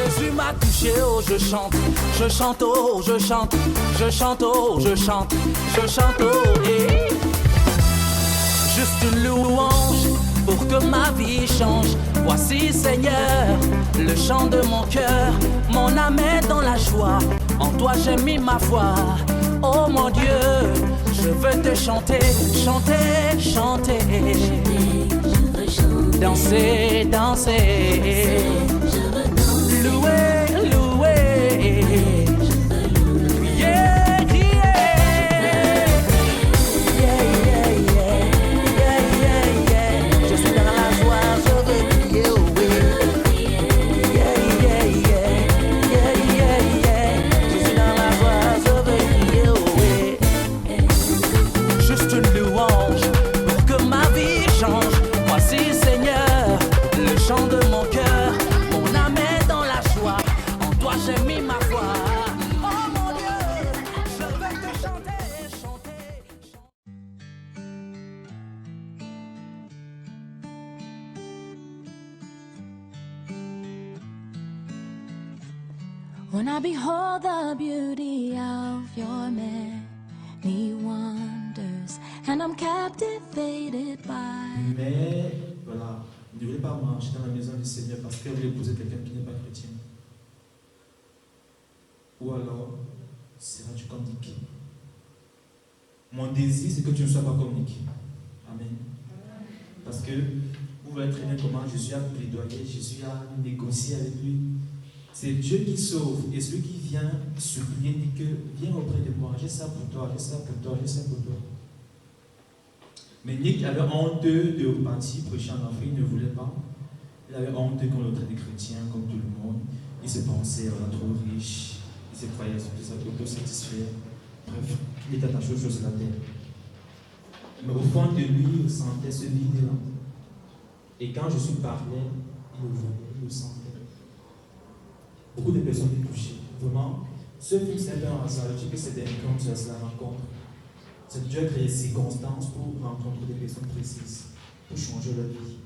Jésus m'a touché, oh je chante, oh je chante, oh je chante, oh et juste une louange pour que ma vie change. Voici Seigneur, le chant de mon cœur, mon âme est dans la joie, en toi j'ai mis ma foi. Oh mon Dieu, je veux te chanter, chanter, chanter, danser, danser, louer, louer, crier, crier. Yeah, yeah, yeah, yeah, yeah, yeah. Je suis dans la joie, je veux crier, oh oui. Yeah, yeah, yeah, yeah, yeah, yeah. Je suis dans la joie, je veux crier, oh oui. Juste une louange pour que ma vie change. Voici Seigneur, le chant de mon cœur, mon âme est dans la joie, en toi j'ai mis ma foi. Oh mon Dieu, je veux te chanter, chanter, chanter. When I behold the beauty of your many wonders, and I'm captivated by. Mais voilà, ne voulez pas marcher dans la maison du Seigneur parce qu'elle voulait épouser quelqu'un qui n'est pas chrétien. Ou alors, seras-tu comme Nick? Mon désir, c'est que tu ne sois pas comme Nick. Amen. Parce que vous voyez très bien comment je suis à plaidoyer, je suis à négocier avec lui. C'est Dieu qui sauve. Et celui qui vient supplier dit que viens auprès de moi, j'ai ça pour toi, j'ai ça pour toi, j'ai ça pour toi. Mais Nick avait honte de partir prêcher en Afrique, il ne voulait pas. Il avait honte qu'on le traite des chrétiens comme tout le monde. Il se pensait trop riche, il se croyait auto-satisfait. Bref, il était attaché aux choses de la terre. Mais au fond de lui, il sentait ce vide-là. Et quand Jésus parlait, il le voyait, il le sentait. Beaucoup de personnes étaient touchées. Vraiment, ce film, c'est un hasard. Je dis que c'est des rencontres, c'est la rencontre. C'est Dieu qui crée des circonstances pour rencontrer des personnes précises, pour changer leur vie.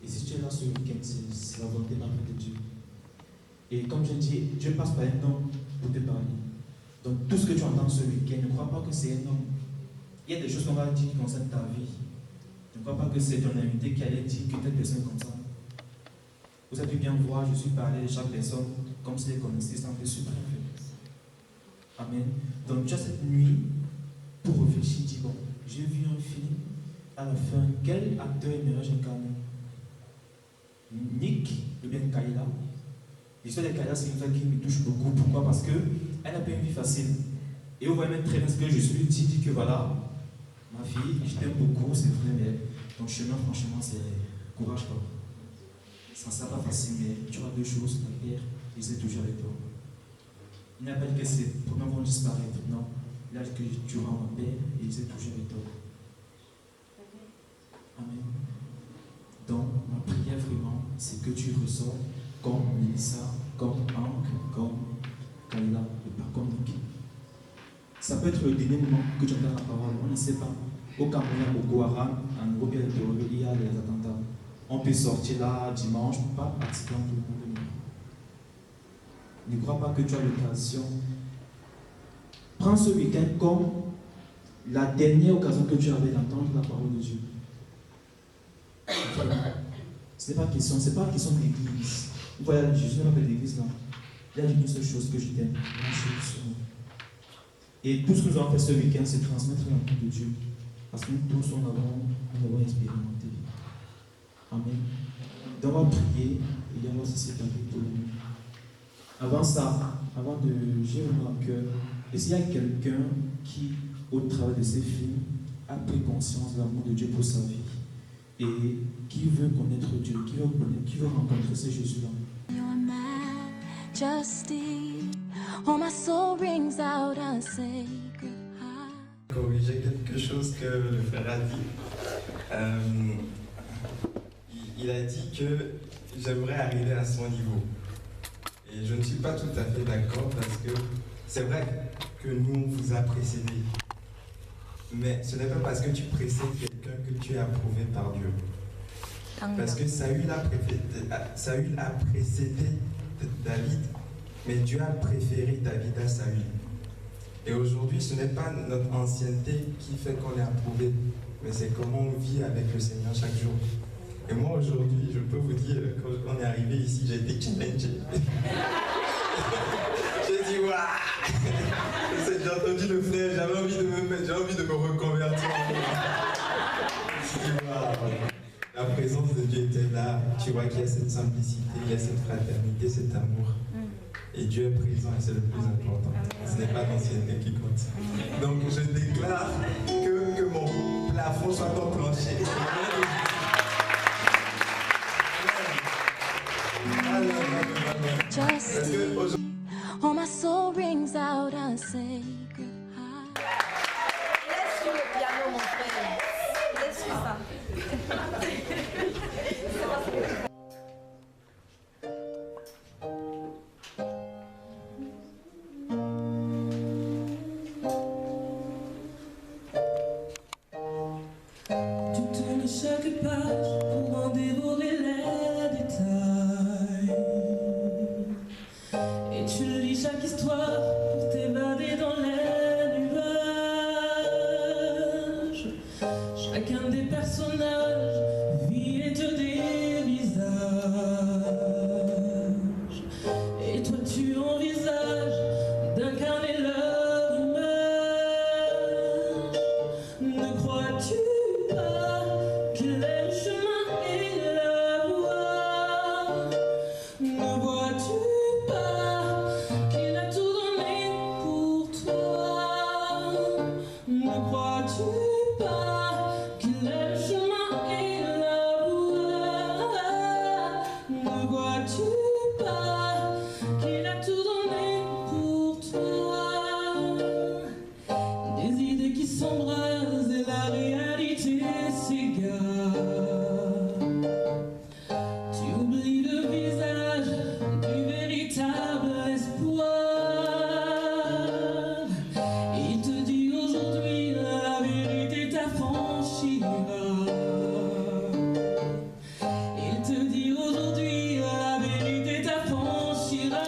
Et si tu es là ce week-end, c'est la volonté de Dieu. Et comme je dis, Dieu passe par un homme pour te parler. Donc tout ce que tu entends ce week-end, ne crois pas que c'est un homme. Il y a des choses qu'on va dire qui concernent ta vie. Ne crois pas que c'est ton invité qui allait dire que telle personne est comme ça. Vous avez pu bien voir, je suis parlé de chaque personne comme si les connaissez sans faire super. Amen. Donc tu as cette nuit pour réfléchir, dis bon, j'ai vu un film, à la fin, quel acteur aimerais-je incarner? Nick ou bien Kayla? L'histoire de Kayla, c'est une femme qui me touche beaucoup. Pourquoi? Parce qu'elle n'a pas une vie facile. Et vous voyez même très bien ce que je suis dit que voilà, ma fille, je t'aime beaucoup, c'est vrai, mais ton chemin, franchement, c'est courage pas. Ça ne sera pas facile, mais tu as deux choses, la paix, ils sont toujours avec toi. Il n'a pas dit que ces problèmes vont disparaître, non. Il a dit que tu auras ma paix et ils sont toujours avec toi. Amen. Donc, ma prière vraiment, c'est que tu ressors comme Mélissa, comme Anke, comme Kayla, et pas comme Nick. Ça peut être le dernier moment que tu entends la parole, on ne sait pas. Au Cameroun, au Guaran, en Europe, il y a des attentats. On peut sortir là dimanche, pas participer en tout le monde. Ne crois pas que tu as l'occasion. Prends ce week-end comme la dernière occasion que tu avais d'entendre la parole de Dieu. Ce n'est pas question de l'église. Vous voyez, Jésus n'a pas fait l'église là. Il a dit une seule chose que je t'aime. Et tout ce que nous avons fait ce week-end, c'est transmettre l'amour de Dieu. Parce que nous tous, nous avons expérimenté. Amen. Donc on va prier et on va se séparer pour le monde. Avant ça, avant de gérer mon cœur, et s'il y a quelqu'un qui, au travers de ces films, a pris conscience de l'amour de Dieu pour sa vie et qui veut connaître Dieu, qui veut rencontrer ce Jésus-là. Your majesty, oh my soul rings out a sacred high. Corriger quelque chose que le frère a dit. Il a dit que j'aimerais arriver à son niveau. Et je ne suis pas tout à fait d'accord parce que c'est vrai que nous, on vous a précédé. Mais ce n'est pas parce que tu précèdes quelqu'un que tu es approuvé par Dieu. Parce que Saül a précédé David, mais Dieu a préféré David à Saül. Et aujourd'hui, ce n'est pas notre ancienneté qui fait qu'on est approuvé, mais c'est comment on vit avec le Seigneur chaque jour. Et moi, aujourd'hui, je peux vous dire, quand on est arrivé ici, j'ai été challengé. J'ai dit, waouh! J'ai entendu le frère, j'avais envie de me reconvertir. J'ai dit, waouh! La présence de Dieu était là. Tu vois qu'il y a cette simplicité, il y a cette fraternité, cet amour. Et Dieu est présent et c'est le plus important. Ce n'est pas l'ancienneté qui compte. Donc je déclare que mon plafond soit enclenché. Just all my soul rings out a sacred high. Laisse sur le piano, mon frère. Laisse sur ça. Tu tournes chaque page pour en dévorer les détails. Et tu lis chaque histoire pour t'évader dans les nuages. Chacun des personnages vit et te dévisage. Et toi tu envisages d'incarner leur image. Ne crois-tu pas qu'il est le chemin et la voie? Ne vois-tu pas qu'il a tout donné pour toi? Ne crois-tu pas qu'il est le chemin et la voie? Ne vois-tu pas qu'il a tout donné pour toi? Des idées qui s'embrasent et la réalité s'égare. Tu oublies le visage du véritable espoir. Il te dit aujourd'hui la vérité t'affranchira. Il te dit aujourd'hui la vérité t'affranchira.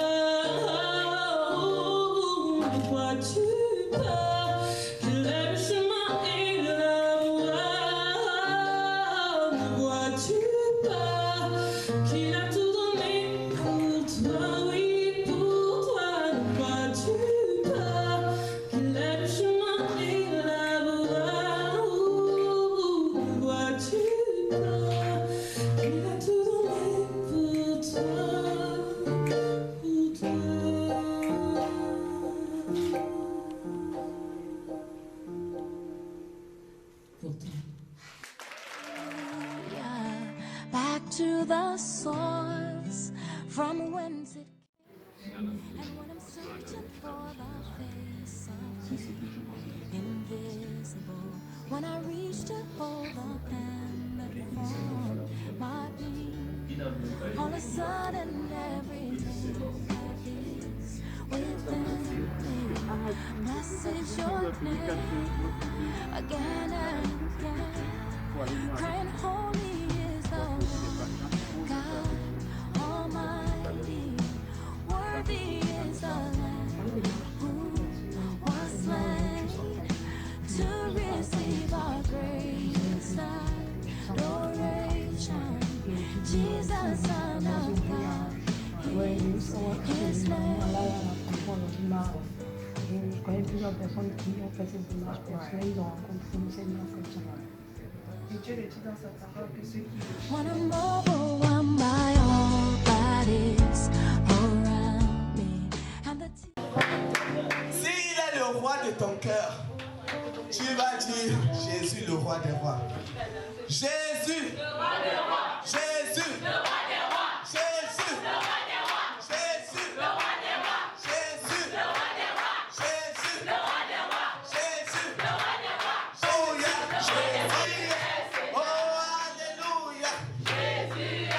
Ne crois-tu pas qu'il est le chemin et la voie? Ne vois-tu pas qu'il a tout donné pour toi? Oui, pour toi. Ne vois-tu pas qu'il est le chemin et la voie? Ne vois-tu pas qu'il a tout donné pour toi? Pour toi. Pour toi. Back to the source from whence it came. And when I'm searching for the face of you, invisible, when I reach to hold the hand that formed my being, all of a sudden everything that is within me blesses your name again and again, crying holy is the Lord God Almighty, worthy is the Lamb who was slain to receive our grace and adoration. Jesus, Son of God, His name. Je connais plusieurs personnes qui ont fait cette démarche personnelle, ils ont rencontré le Seigneur comme ça. Et Dieu le dit dans sa parole que ceux qui When I'm overwhelmed by all that is around me and the S'il est le roi de ton cœur, tu vas dire Jésus, le roi des rois. Jésus, le roi des rois. Jésus, le roi des rois. Jésus, le roi des rois. Jésus, le roi des rois. Jésus, le roi des rois. Jésus, le roi des rois. Jésus, le roi des rois. Oh, yeah. Jésus, oh, alléluia. Jésus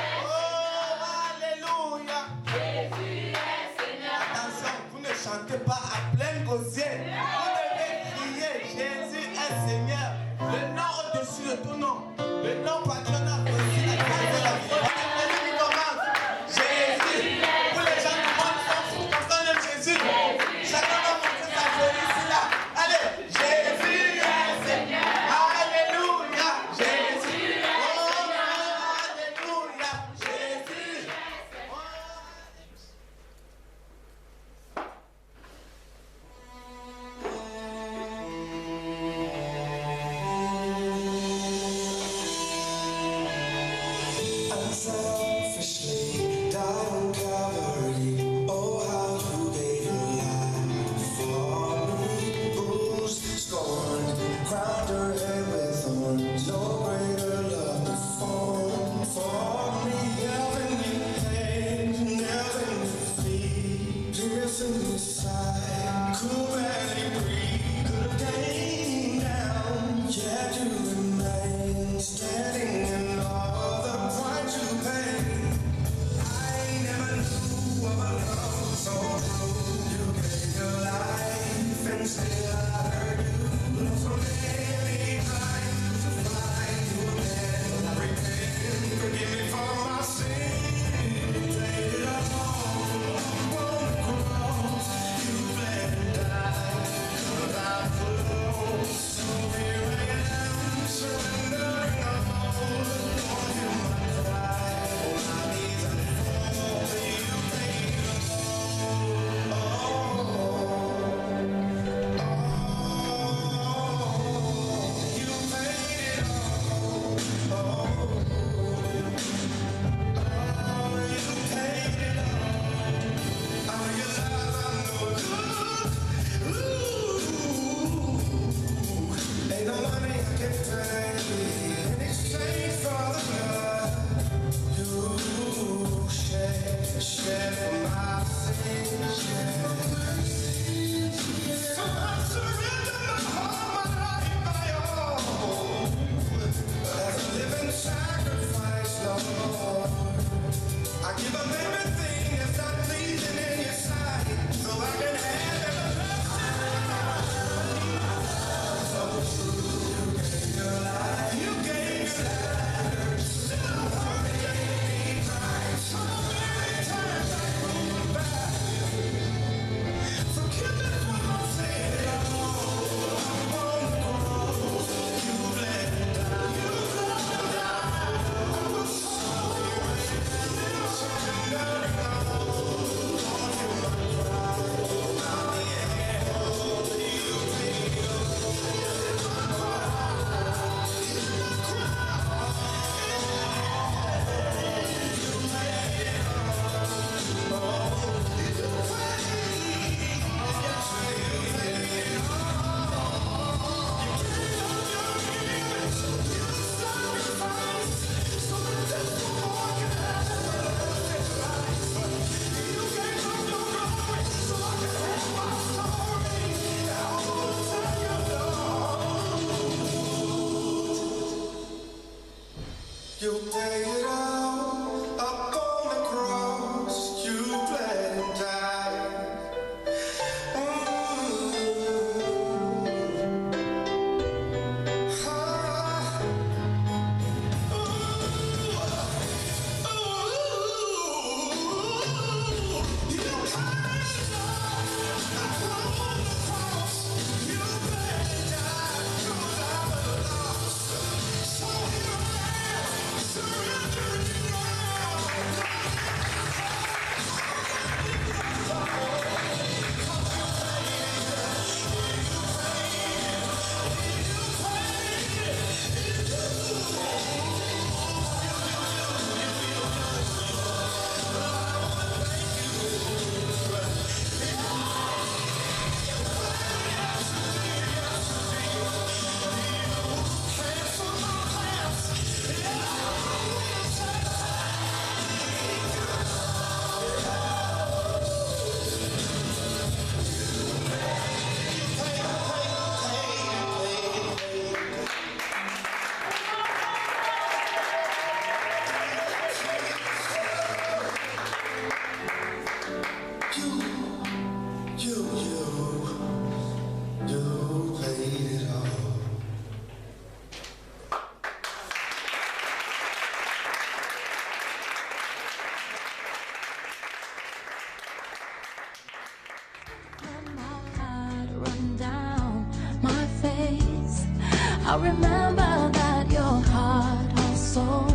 I remember that your heart also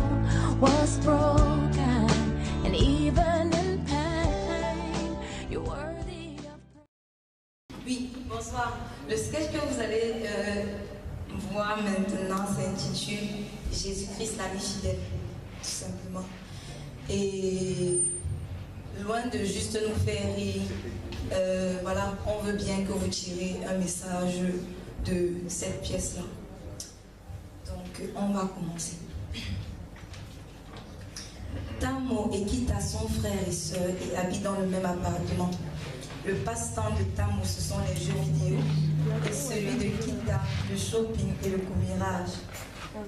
was broken, and even in pain, you're worthy of praise. Oui, bonsoir. Le sketch que vous allez voir maintenant s'intitule Jésus-Christ l'ami fidèle, tout simplement. Et loin de juste nous faire rire, voilà, on veut bien que vous tirez un message de cette pièce-là. Donc, on va commencer. Tamo quitte son frère et sœur et habite dans le même appartement. Le passe-temps de Tamo, ce sont les jeux vidéo, et celui de Kita, le shopping et le commérage.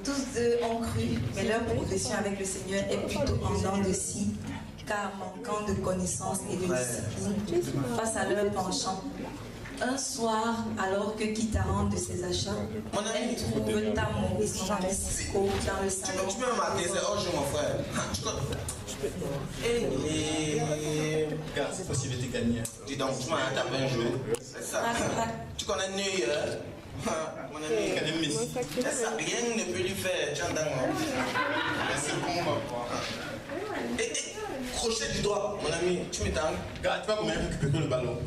Tous deux ont cru, mais leur progression avec le Seigneur est plutôt en dents de scie, car manquant de connaissances et de discipline face à leur penchant. Un soir, alors que Kita rentre de ses achats, elle trouve Tamo et son ami Cisco dans le salon. Tu peux me marquer, c'est hors jeu, mon frère. Regarde, c'est possible de gagner. Dis donc, tu m'as tapé un jeu. C'est ça. Tu connais New Year? Mon ami, Il connaît Messi. c'est ça, rien ne peut lui faire. Tu entends? Mais c'est bon, on va voir. Et crochet du doigt, mon ami, tu m'étonnes. Regarde, tu vas combien récupérer le ballon?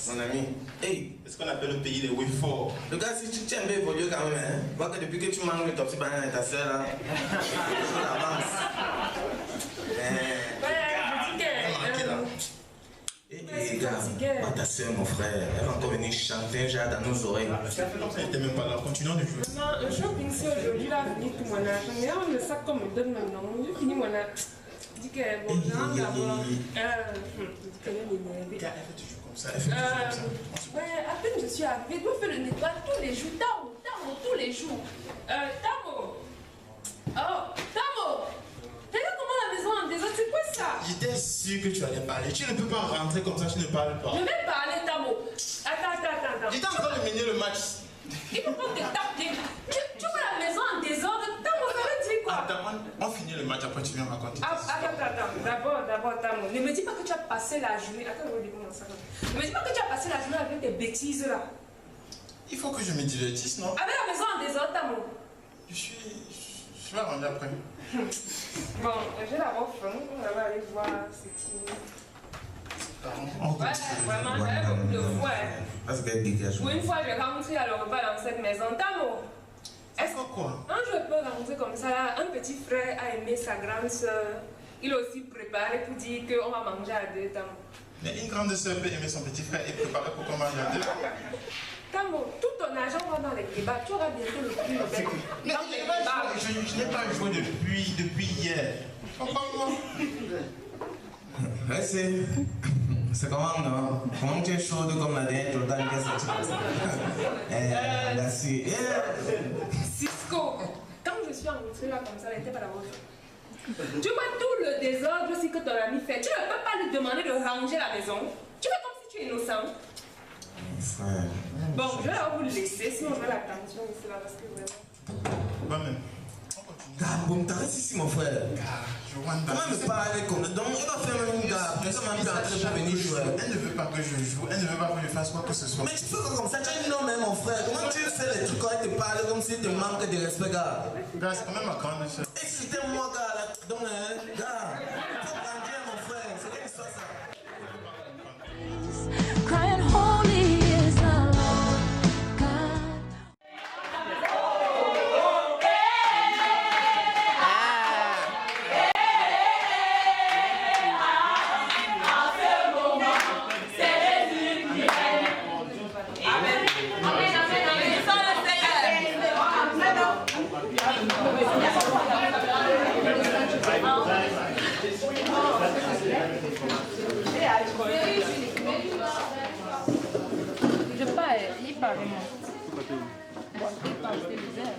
Mon ami, hey, C'est ce qu'on appelle le pays des way forts. le gars, si tu tiens bien évolué quand même, hein, vois que depuis que tu manges le top, c'est pas un ta soeur là. Tu l'avances. Manqué là. Et gars, moi, ta soeur, mon frère, elle va encore venir chanter un genre dans nos oreilles. Ça fait longtemps qu'elle n'était même pas là. Continuons de jouer. Non, le shopping, c'est aujourd'hui, là, fini tout mon argent. Mais là, le sac qu'on me donne maintenant, j'ai fini mon argent. Je dis que, bon, genre, d'abord, je dis qu'elle est énervée. Elle fait toujours comme ça. Elle fait toujours comme ça. Ouais, à peine je suis arrivée, je dois faire le nettoyage tous les jours. Tamo, tous les jours. Tamo. Oh, Tamo. Regarde comment la maison en désordre, c'est quoi ça? J'étais sûr que tu allais parler. Tu ne peux pas rentrer comme ça, tu ne parles pas. Je vais parler, Tamo. Attends. J'étais en train de mener le match. Il faut pas te taper. Tu vois la maison en désordre, Tamo, ça veut dire quoi? Attends, on finit le match, après tu viens raconter. Attends. D'abord, Tamo. Ne me dis pas que tu as passé la journée. Attends, je vais dire comment ça va. Ne me dis pas que tu as passé la journée avec tes bêtises là. Il faut que je me divertisse, non? Avec la maison en désordre, Tamo. Je vais rendre après. Bon, je vais d'abord faim. On va aller voir ce qui. On Ouais, continue. vraiment, j'avais beaucoup de voix. Parce qu'elle dégage. Pour une fois, je vais rentrer à le repas dans cette maison. Tamo, est-ce que Quoi? un jour je peux rentrer comme ça là, un petit frère a aimé sa grande soeur. Il a aussi préparé pour dire qu'on va manger à deux, Tamo. Mais une grande sœur peut aimer son petit frère et préparer pour qu'on mange à deux. Tamo, tout ton argent va dans les débats. Tu auras bientôt le prix Nobel. Mais Dans les débats. je n'ai pas joué depuis hier. Comprends-moi? Ouais, c'est comment, non? Comment tu es chaude comme la dernière Jordan qui est sortie comme ça? Merci. Cisco, quand je suis entrée là comme ça, elle n'était pas d'abord. Tu vois tout le désordre aussi que ton ami fait. Tu ne peux pas lui demander de ranger la maison. Tu fais comme si tu es innocent. Frère. Bon, je vais alors vous laisser, sinon je vais la tension ici là parce que vraiment. Moi-même. On continue. Gars, bon, t'arrêtes ici, mon frère. Je Rwanda. Comment me parler comme ça? Donc, elle va faire même gars. Après ça, m'a mis entrer pour venir jouer. Elle ne veut pas que je joue. Elle ne veut pas que je fasse quoi que ce soit. Mais tu fais quoi comme ça? Tu as un nom, même, mon frère. Comment tu fais les trucs quand elle te parle comme si tu manques de respect, gars? Gars, c'est quand même ma grande sœur. Et si c'était moi, gars, là, donc, gars, faut grandir, mon frère. C'est quelle histoire, ça? Crying holy is the Lord God. Je parle, il parle vraiment. Il parle, c'est bizarre.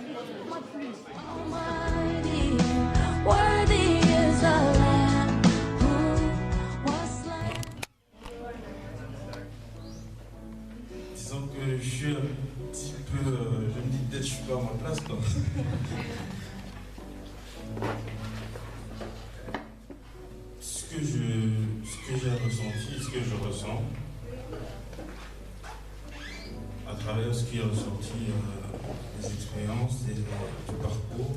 Almighty, worthy is the Lamb who was slain. Disons que je suis un petit peu. Je me dis peut-être que je suis pas à ma place, quoi. Ce que j'ai ressenti, ce que je ressens, à travers ce qui est ressorti des expériences, du parcours.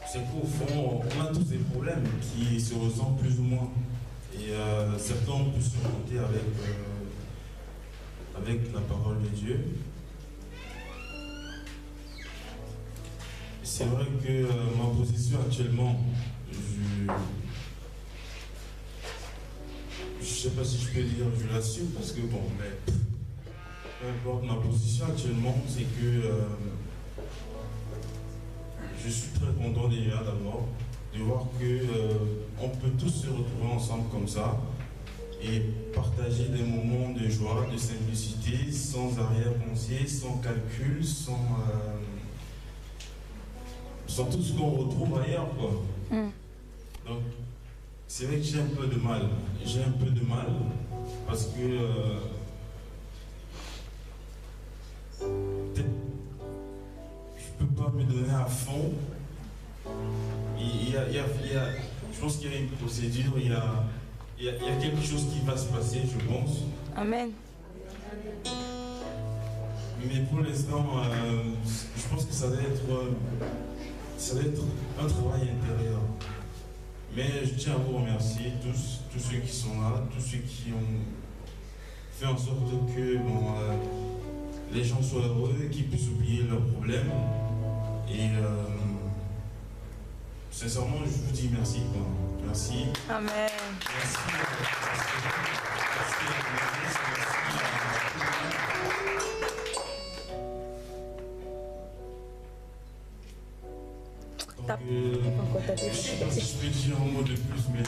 C'est qu'au fond, on a tous des problèmes qui se ressemblent plus ou moins. Et certains ont pu se surmonter avec la parole de Dieu. C'est vrai que ma position actuellement, je sais pas si je peux dire, je l'assume parce que bon, mais peu importe, ma position actuellement, c'est que je suis très content déjà d'abord de voir que on peut tous se retrouver ensemble comme ça et partager des moments de joie, de simplicité, sans arrière-pensée, sans calcul, sans tout ce qu'on retrouve ailleurs, quoi. Donc, c'est vrai que j'ai un peu de mal. J'ai un peu de mal parce que peut-être je peux pas me donner à fond. Je pense qu'il y a une procédure, il y a quelque chose qui va se passer, je pense. Amen. Mais pour l'instant, je pense que ça doit être un travail intérieur. Mais je tiens à vous remercier tous ceux qui sont là, tous ceux qui ont fait en sorte que les gens soient heureux et qu'ils puissent oublier leurs problèmes. Et sincèrement, je vous dis merci, quoi. Merci. Amen. Merci. Donc, je ne sais pas si je peux dire un mot de plus, mais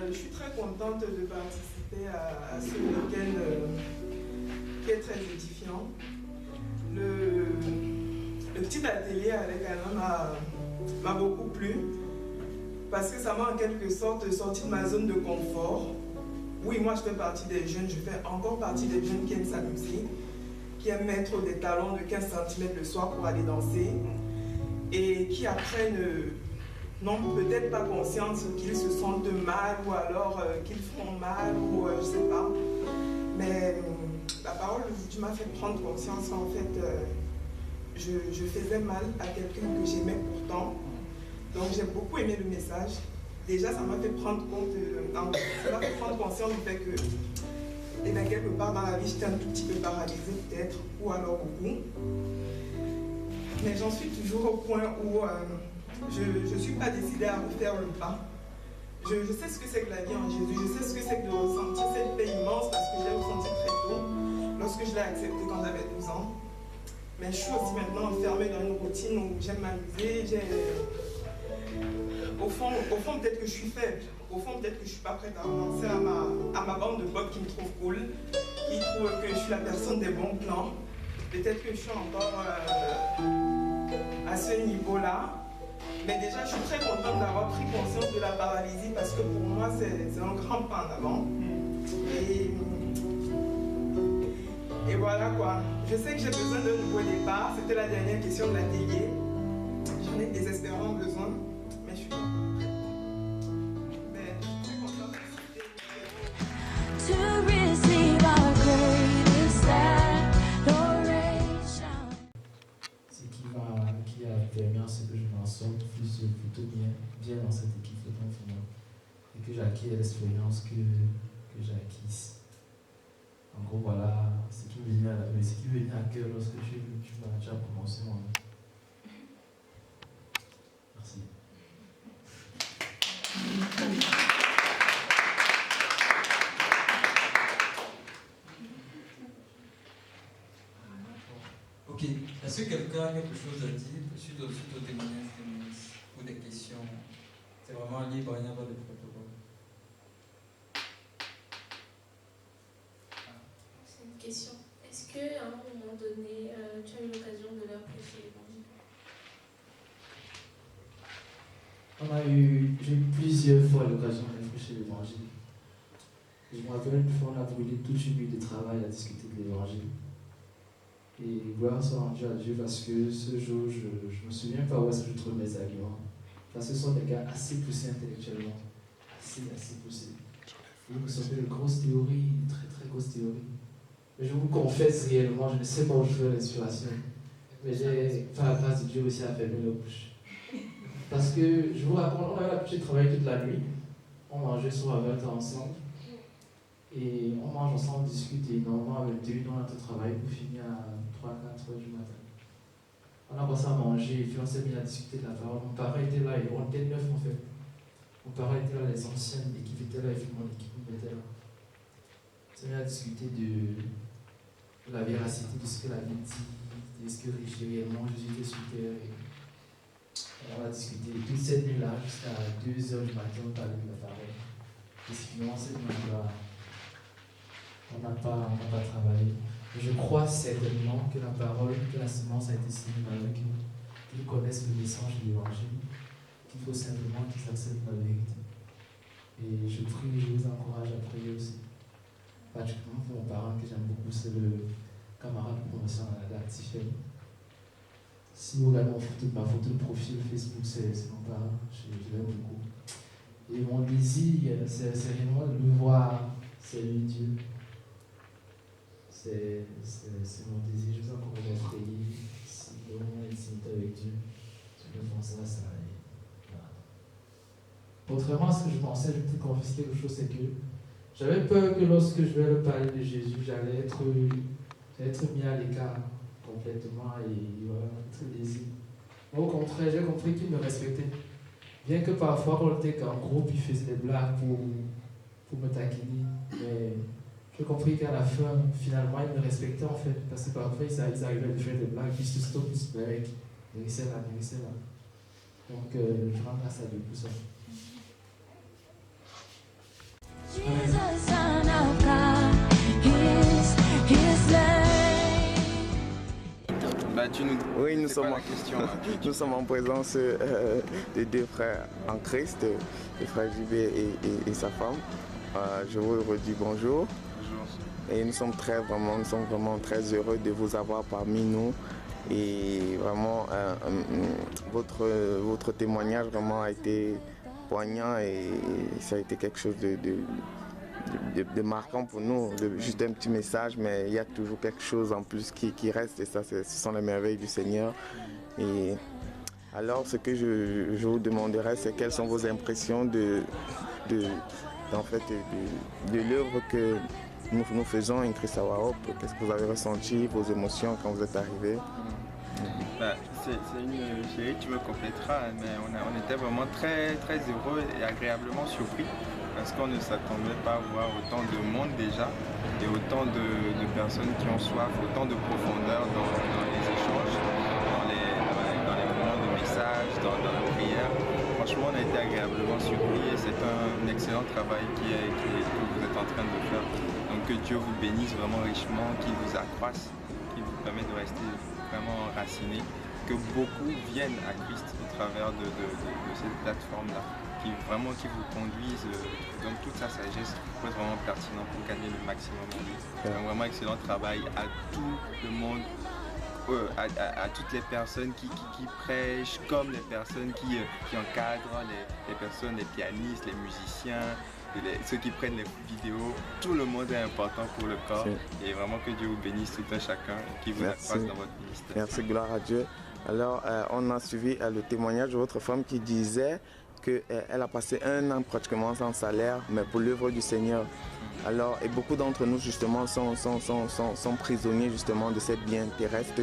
je suis très contente de participer à ce week-end qui est très édifiant. Le petit atelier avec Alain m'a beaucoup plu parce que ça m'a en quelque sorte sorti de ma zone de confort. Oui, moi je fais partie des jeunes, je fais encore partie des jeunes qui aiment s'amuser, qui aiment mettre des talons de 15 cm le soir pour aller danser et qui après n'ont peut-être pas conscience qu'ils se sentent mal ou alors qu'ils font mal ou je sais pas. Mais la parole d'aujourd'hui m'a fait prendre conscience en fait je faisais mal à quelqu'un que j'aimais pourtant. Donc j'ai beaucoup aimé le message. Déjà ça m'a fait prendre conscience du fait que et bien, quelque part dans la vie, j'étais un tout petit peu paralysée peut-être, ou alors beaucoup. Mais j'en suis toujours au point où je ne suis pas décidée à refaire le pas. Je sais ce que c'est que la vie en Jésus, je sais ce que c'est que de ressentir cette paix immense parce que je l'ai ressenti très tôt, lorsque je l'ai accepté quand j'avais 12 ans. Mais je suis aussi maintenant enfermée dans une routine où j'aime m'amuser, Au fond, peut-être que je suis faible. Au fond, peut-être que je ne suis pas prête à renoncer à ma bande de potes qui me trouvent cool, qui trouvent que je suis la personne des bons plans. Peut-être que je suis encore à ce niveau-là. Mais déjà, je suis très contente d'avoir pris conscience de la paralysie parce que pour moi, c'est un grand pas en avant. Et voilà quoi. Je sais que j'ai besoin d'un nouveau départ. C'était la dernière question de l'atelier. J'en ai désespérément besoin. Mais je suis très contente. To receive our greatest adoration. Ce qui a permis à ce que je m'en sorte plutôt bien dans cette équipe de confinement et que j'acquiers l'expérience que j'ai acquise. En gros, voilà ce qui me vient à cœur lorsque tu as prononcé mon nom. Merci. Ok, est-ce que quelqu'un a quelque chose à dire suite au témoignage ou des questions? C'est vraiment libre, il n'y a pas de protocole. C'est une question. Est-ce qu'à un moment donné, tu as eu l'occasion de leur prêcher l'évangile? J'ai eu plusieurs fois l'occasion de prêcher l'évangile. Je me rappelle une fois, on a brûlé toute une nuit de travail à discuter de l'évangile. Et gloire soit rendue à Dieu parce que ce jour, je ne me souviens pas où est-ce que je trouve mes arguments. Parce que ce sont des gars assez poussés intellectuellement. Assez poussés. Vous me sortez de grosses théories, très très grosses théories. Mais je vous confesse réellement, je ne sais pas où je veux l'inspiration. Mais j'ai, par la grâce de Dieu aussi, à fermer la bouche. Parce que, je vous raconte, on avait l'habitude de travailler toute la nuit. On mangeait souvent à 20h ensemble. Et on mange ensemble, on discute, et normalement à 21h on a tout travail pour finir à 3-4h du matin. On a commencé à manger et puis on s'est mis à discuter de la parole. Mon parent était là, et on était 9 en fait. Mon parent était là, les anciennes, l'équipe était là, et puis mon équipe était là. On s'est mis à discuter de la véracité de ce que la Bible dit, de ce que réellement Jésus était sur terre. Et on a discuté toute cette nuit-là jusqu'à 2h du matin, on parlait de la parole. Et finalement, cette nuit-là, on n'a pas travaillé. Je crois certainement que la parole, que la semence a été semée dans eux, qu'ils connaissent le message de l'évangile, qu'il faut simplement qu'ils acceptent la vérité. Et je prie, je vous encourage à prier aussi. Particulièrement pour mon parent que j'aime beaucoup, c'est le camarade de promotion à la Tifel. Si vous regardez ma photo de profil Facebook, c'est mon parent, je l'aime beaucoup. Et mon désir, c'est réellement de le voir, c'est lui Dieu. C'est mon désir, je vous encourage à prier. Si vraiment l'intimité avec Dieu, je peux penser à ça. Voilà. Contrairement à ce que je pensais, je vais peut-être confesser quelque chose, c'est que j'avais peur que lorsque je vais leur parler de Jésus, j'allais être mis à l'écart complètement et voilà, être désir. Au contraire, j'ai compris qu'il me respectait. Bien que parfois, quand on était en groupe, il faisait des blagues pour me taquiner. Mais j'ai compris qu'à la fin, finalement, il me respectait en fait. Parce que parfois, ils arrivaient à me faire des blagues, puis ils se stoppent, ils se blaguent. Vérissez là. Donc, je rends grâce à Dieu pour ça. Jesus, Son of God, His name. Oui, nous sommes en présence de deux frères en Christ, le frère Jubé et sa femme. Je vous redis bonjour. Et nous sommes vraiment très heureux de vous avoir parmi nous. Et vraiment, votre témoignage vraiment a été poignant et ça a été quelque chose de marquant pour nous. Juste un petit message, mais il y a toujours quelque chose en plus qui reste et ça, ce sont les merveilles du Seigneur. Et alors, ce que je vous demanderais, c'est quelles sont vos impressions de l'œuvre que nous faisons in Christ Our Hope. Qu'est-ce que vous avez ressenti, vos émotions quand vous êtes arrivé? C'est une série, tu me compléteras, mais on était vraiment très, très heureux et agréablement surpris parce qu'on ne s'attendait pas à voir autant de monde déjà et autant de personnes qui ont soif, autant de profondeur dans les échanges, dans les moments de message, dans la prière. Franchement, on a été agréablement surpris et c'est un excellent travail que vous êtes en train de faire. Donc que Dieu vous bénisse vraiment richement, qu'il vous accroisse, qu'il vous permette de rester vraiment enraciné, que beaucoup viennent à Christ au travers de cette plateforme-là, qui vous conduisent, donc toute sa sagesse peut être vraiment pertinent pour gagner le maximum en lui. C'est un vraiment excellent travail à tout le monde, à toutes les personnes qui prêchent, comme les personnes qui encadrent, les personnes, les pianistes, les musiciens, ceux qui prennent les vidéos. Tout le monde est important pour le corps et vraiment que Dieu vous bénisse tout un chacun et qu'il vous accroisse dans votre ministère. Merci, gloire à Dieu. Alors, on a suivi le témoignage de votre femme qui disait qu'elle a passé 1 an pratiquement sans salaire, mais pour l'œuvre du Seigneur. Alors, et beaucoup d'entre nous justement sont prisonniers justement de cette bien terrestre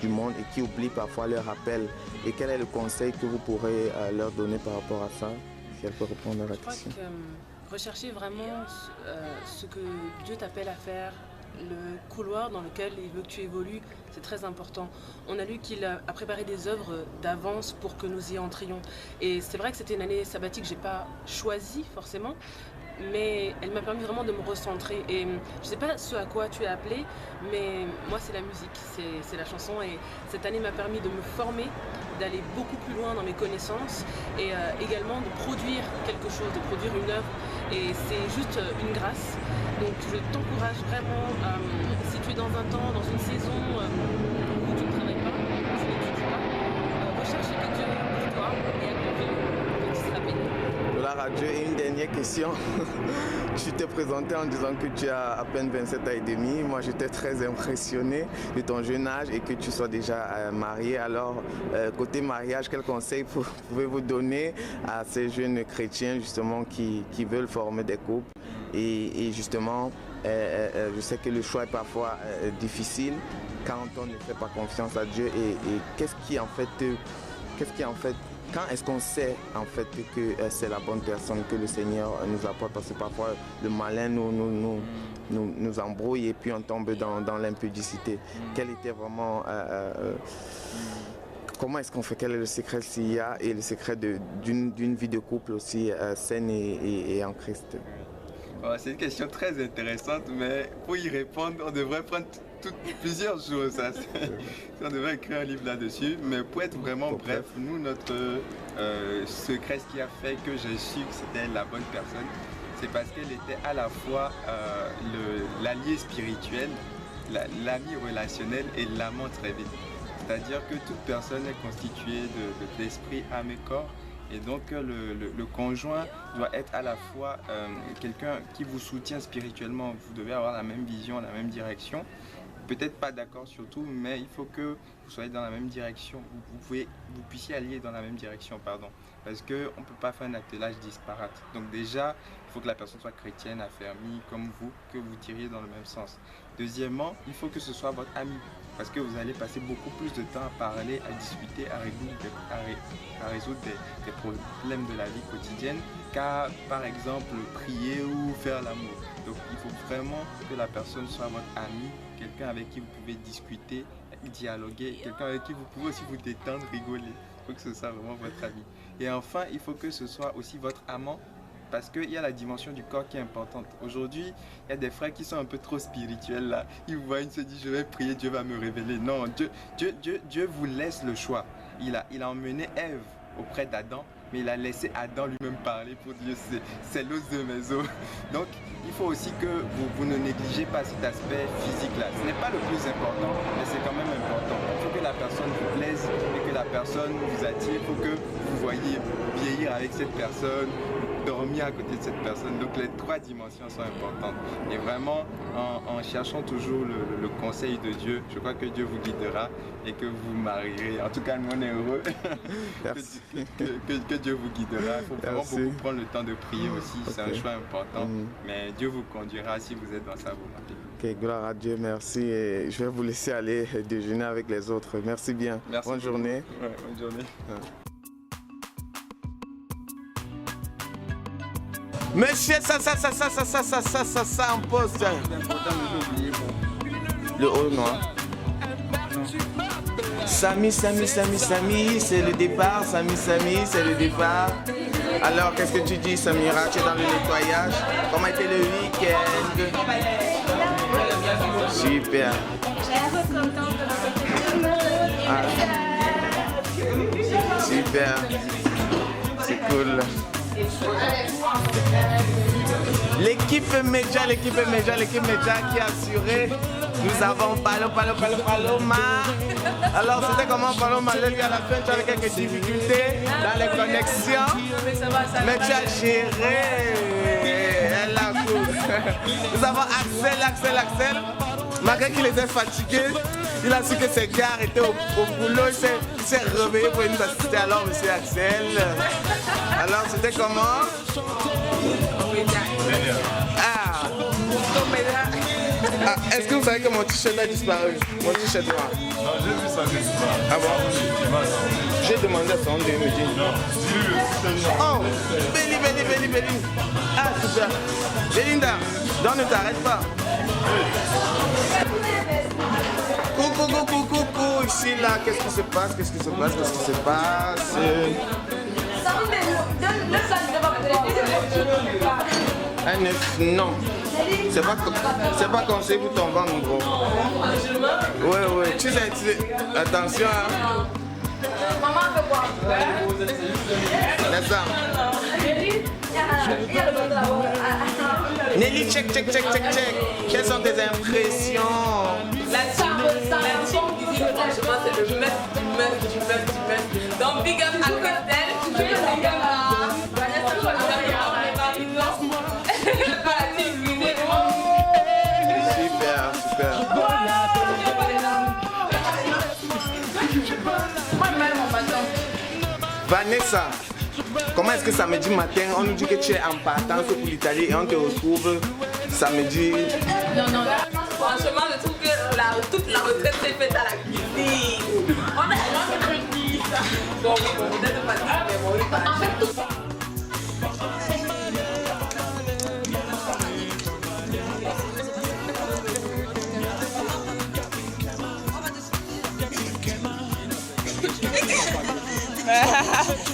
du monde et qui oublient parfois leur appel. Et quel est le conseil que vous pourrez leur donner par rapport à ça, si elle peut répondre à la question? Je crois que rechercher vraiment ce que Dieu t'appelle à faire, le couloir dans lequel il veut que tu évolues, c'est très important. On a lu qu'il a préparé des œuvres d'avance pour que nous y entrions. Et c'est vrai que c'était une année sabbatique que je n'ai pas choisie forcément, mais elle m'a permis vraiment de me recentrer. Et je ne sais pas ce à quoi tu es appelé, mais moi c'est la musique, c'est la chanson. Et cette année m'a permis de me former, d'aller beaucoup plus loin dans mes connaissances et également de produire quelque chose, de produire une œuvre. Et c'est juste une grâce. Donc je t'encourage vraiment, si tu es dans un temps, dans une saison où tu ne travailles pas, tu n'étudies pas, recherche ce que Dieu veut pour toi et accomplis-le, et tu seras béni. Gloire Gloire à Dieu. Et une dernière question. Tu t'es présenté en disant que tu as à peine 27 ans et demi. Moi, j'étais très impressionné de ton jeune âge et que tu sois déjà marié. Alors, côté mariage, quel conseil pouvez-vous donner à ces jeunes chrétiens justement qui veulent former des couples? Et justement, je sais que le choix est parfois difficile quand on ne fait pas confiance à Dieu. Et qu'est-ce qui en fait, quand est-ce qu'on sait en fait que c'est la bonne personne que le Seigneur nous apporte? Parce que parfois le malin nous embrouille et puis on tombe dans l'impudicité. Quel était vraiment... comment est-ce qu'on fait? Quel est le secret s'il y a, et le secret d'une vie de couple aussi saine et en Christ? C'est une question très intéressante, mais pour y répondre, on devrait prendre plusieurs choses. On devrait écrire un livre là-dessus, mais pour être vraiment bref, nous, notre secret, ce qui a fait que j'ai su que c'était la bonne personne, c'est parce qu'elle était à la fois l'allié spirituel, l'ami relationnel et l'amant très vite. C'est-à-dire que toute personne est constituée de l'esprit, âme et corps. Et donc le conjoint doit être à la fois quelqu'un qui vous soutient spirituellement. Vous devez avoir la même vision, la même direction. Peut-être pas d'accord sur tout, mais il faut que vous soyez dans la même direction. Vous puissiez allier dans la même direction, pardon. Parce qu'on ne peut pas faire un attelage disparate. Donc déjà, il faut que la personne soit chrétienne, affermie, comme vous, que vous tiriez dans le même sens. Deuxièmement, il faut que ce soit votre ami. Parce que vous allez passer beaucoup plus de temps à parler, à discuter, à résoudre des problèmes de la vie quotidienne qu'à, par exemple, prier ou faire l'amour. Donc il faut vraiment que la personne soit votre ami, quelqu'un avec qui vous pouvez discuter, dialoguer, quelqu'un avec qui vous pouvez aussi vous détendre, rigoler. Il faut que ce soit vraiment votre ami. Et enfin, il faut que ce soit aussi votre amant. Parce qu'il y a la dimension du corps qui est importante. Aujourd'hui, il y a des frères qui sont un peu trop spirituels là. Ils voient, ils se disent je vais prier, Dieu va me révéler. Non, Dieu vous laisse le choix. Il a emmené Ève auprès d'Adam, mais il a laissé Adam lui-même parler pour dire c'est l'os de mes os. Donc il faut aussi que vous ne négligez pas cet aspect physique là. Ce n'est pas le plus important, mais c'est quand même important. Il faut que la personne vous plaise et que la personne vous attire. Il faut que vous voyez vieillir avec cette personne, dormir à côté de cette personne. Donc les trois dimensions sont importantes. Et vraiment, en cherchant toujours le conseil de Dieu, je crois que Dieu vous guidera et que vous vous marierez. En tout cas, nous on est heureux que Dieu vous guidera. Il faut vraiment beaucoup prendre le temps de prier aussi. C'est un choix important. Mais Dieu vous conduira si vous êtes dans sa volonté. Ok, gloire à Dieu, merci. Et je vais vous laisser aller déjeuner avec les autres. Merci bien. Merci bonne journée. Ouais, bonne journée. Ouais. Monsieur, ça en poste. Le haut noir. Samy, c'est le départ. Samy, c'est le départ. Alors, qu'est-ce que tu dis, Samira? Tu es dans le nettoyage. Comment était le week-end? Super. Ah. Super. C'est cool. L'équipe média qui a assuré. Nous avons Paloma. Alors c'était comment Paloma? Lui à la fin tu avais quelques difficultés dans les connexions. Mais tu as géré. Elle a cool. Nous avons Axel. Malgré qu'il était fatigué, il a su que ses gars étaient au boulot. Il s'est réveillé pour nous assister. Alors monsieur Axel. Alors c'était comment? Est-ce que vous savez que mon t-shirt a disparu? Mon t-shirt noir. Non, j'ai vu ça disparaître. Ah bon? J'ai demandé à son de me dire. Non, dis-lui. Oh, Béli. Ah, super. Belinda, donc ne t'arrête pas. Coucou, ici là, qu'est-ce qui se passe? Un neuf, non. C'est pas conseil pour ton ventre, gros. Ouais. Tu sais, attention, hein. Maman fait quoi? Laisse ça. Nelly, check. Quelles sont tes impressions? La team d'ici, franchement, c'est le meuf du meuf. Donc, big up à Christelle, big up à Vanessa. Vanessa, comment est-ce que samedi matin, on nous dit que tu es en partance pour l'Italie et on te retrouve samedi? Non, franchement, je trouve que toute la retraite s'est faite à la cuisine. On a dit ça. Bon, oui, peut-être pas dire, mais bon, oui, pas. En fait, tout ça.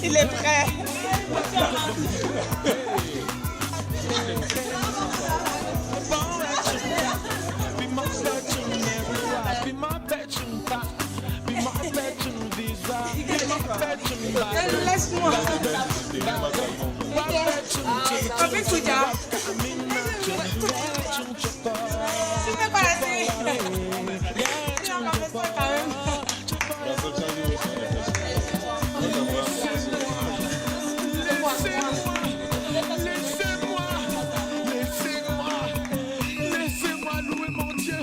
Il est prêt. Laisse-moi. Avec Kouja. Tu fais pas la série. Tu as encore besoin quand même. Laissez-moi louer mon Dieu.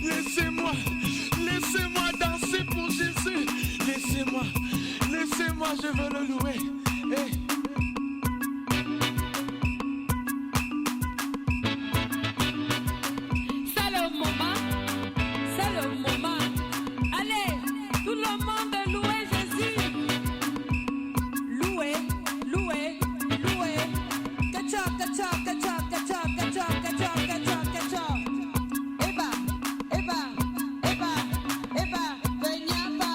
Laissez-moi danser pour Jésus. Laissez-moi, je veux le louer. C'est le moment. Allez, tout le monde louer Jésus. Louer. Kachok. Eba, Benyapa.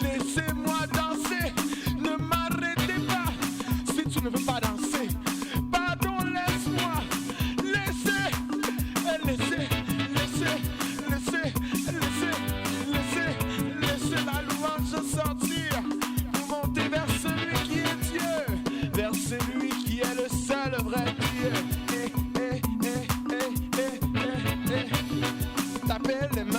Laissez-moi danser. Ne m'arrêtez pas. Si tu ne veux pas danser, pardon, laisse-moi. Laissez la louange sortir pour monter vers celui qui est Dieu, vers celui qui est le seul vrai Dieu. Tapez les mains.